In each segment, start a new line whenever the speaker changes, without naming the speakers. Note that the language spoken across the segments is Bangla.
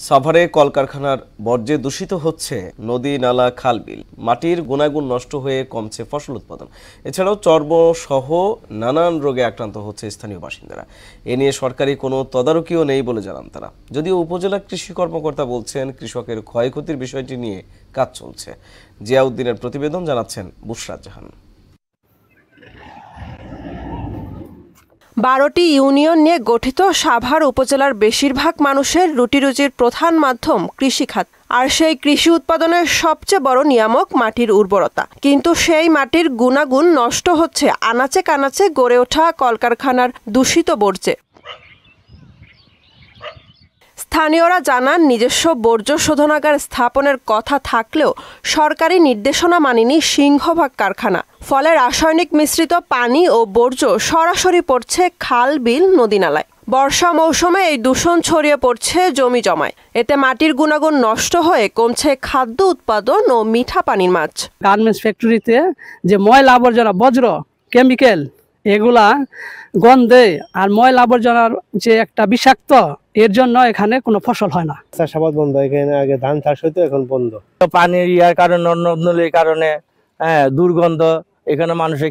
সাভারে কলকারখানার বর্জ্যে দূষিত হচ্ছে নদী, নালা, খাল, বিল। মাটির গুণাগুণ নষ্ট হয়ে কমছে ফসল উৎপাদন। এছাড়াও চর্ম সহ নানান রোগে আক্রান্ত হচ্ছে স্থানীয় বাসিন্দারা। এ নিয়ে সরকারি কোনো তদারকিও নেই বলে জানান তারা। যদিও উপজেলা কৃষি কর্মকর্তা বলছেন কৃষকের ক্ষয়ক্ষতির বিষয়টি নিয়ে কাজ চলছে। জিয়াউদ্দিনের প্রতিবেদন, জানাচ্ছেন বুশরাত জাহান।
12টি ইউনিয়ন নিয়ে গঠিত সাভার উপজেলার বেশিরভাগ মানুষের রুটিরুজির প্রধান মাধ্যম কৃষিখাত। আর সেই কৃষি উৎপাদনের সবচেয়ে বড় নিয়ামক মাটির উর্বরতা। কিন্তু সেই মাটির গুণাগুণ নষ্ট হচ্ছে আনাচে কানাচে গড়ে ওঠা কলকারখানার দূষিত বর্জ্যে। স্থানীয়রা জানান, নিজস্ব বর্জ্য শোধনাগার স্থাপনের কথা থাকলেও সরকারি নির্দেশনা মানেনি সিংহভাগ কারখানা। ফলে রাসায়নিক মিশ্রিত পানি ও বর্জ্য সরাসরি পড়ছে খাল, বিল, নদী, নালায়। বর্ষা মৌসুমে এই দূষণ ছড়িয়ে পড়ছে জমি জমায়। এতে মাটির গুণাগুণ নষ্ট হয়ে কমছে খাদ্য উৎপাদন ও মিঠা পানির মাছ।
গার্মেন্টস ফ্যাক্টরিতে যে ময়লা আবর্জনা, বজ্র, কেমিক্যাল, এগুলা গন্ধে আর ময়লা আবর্জনার যে একটা বিষাক্ত, এর জন্য এখানে কোনো ফসল হয় না।
চাষাবাদ বন্ধ, এখানে আগে ধান চাষ হইতো, এখন বন্ধ।
পানির ইয়ার কারণে, নদীর কারণে দুর্গন্ধ, এখানে মানুষের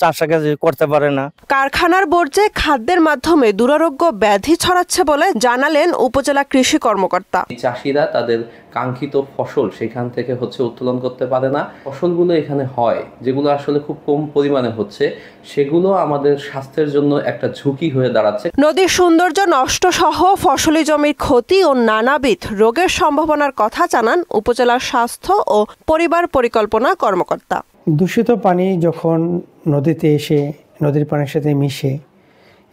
চাষাবাদ করতে পারে না।
কারখানার বর্জ্যে খাদ্যের মাধ্যমে দুরারোগ্য ব্যাধি ছড়াচ্ছে বলে জানালেন উপজেলা কৃষি কর্মকর্তা।
চাষিরা তাদের কাঙ্ক্ষিত ফসল সেখান থেকে উত্তোলন করতে পারে না। ফসলগুলো এখানে হয় যেগুলো আসলে খুব কম পরিমাণে হচ্ছে, সেগুলো আমাদের স্বাস্থ্যের জন্য একটা ঝুঁকি হয়ে দাঁড়াচ্ছে।
নদীর সৌন্দর্য নষ্ট সহ ফসলি জমির ক্ষতি ও নানাবিধ রোগের সম্ভাবনার কথা জানান উপজেলার স্বাস্থ্য ও পরিবার পরিকল্পনা কর্মকর্তা।
দূষিত পানি যখন নদীতে এসে নদীর পানির সাথে মিশে,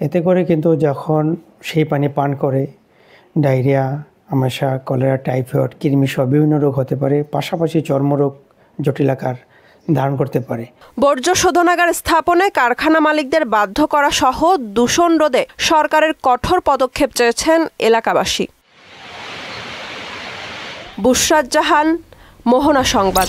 এতে করে কিন্তু যখন সেই পানি পান করে ডায়রিয়া, আমাশা, কলেরা, টাইফয়েড, কৃমিসহ বিভিন্ন রোগ হতে পারে। পাশাপাশি চর্মরোগ জটিল আকার ধারণ করতে পারে।
বর্জ্য শোধনাগার স্থাপনে কারখানা মালিকদের বাধ্য করা সহ দূষণ রোধে সরকারের কঠোর পদক্ষেপ চেয়েছেন এলাকাবাসী। বুশরাত জাহান, মোহনা সংবাদ।